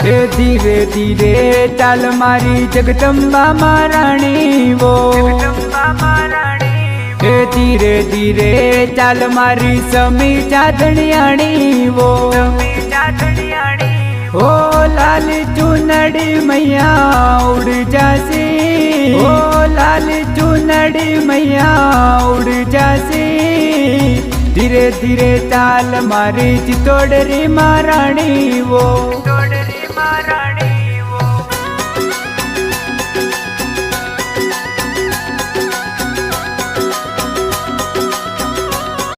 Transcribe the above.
ए धीरे धीरे चाल मारी जगदम्बा महारानी वो, ए धीरे धीरे चाल मारी समी चांदनियाणी वो, ओ लाल चुनड़ी मैया उड़ जासी, ओ लाल चुनड़ी मैया उड़ जासी। धीरे धीरे चाल मारी चितोड़री महारानी वो, चितोड़री महारानी।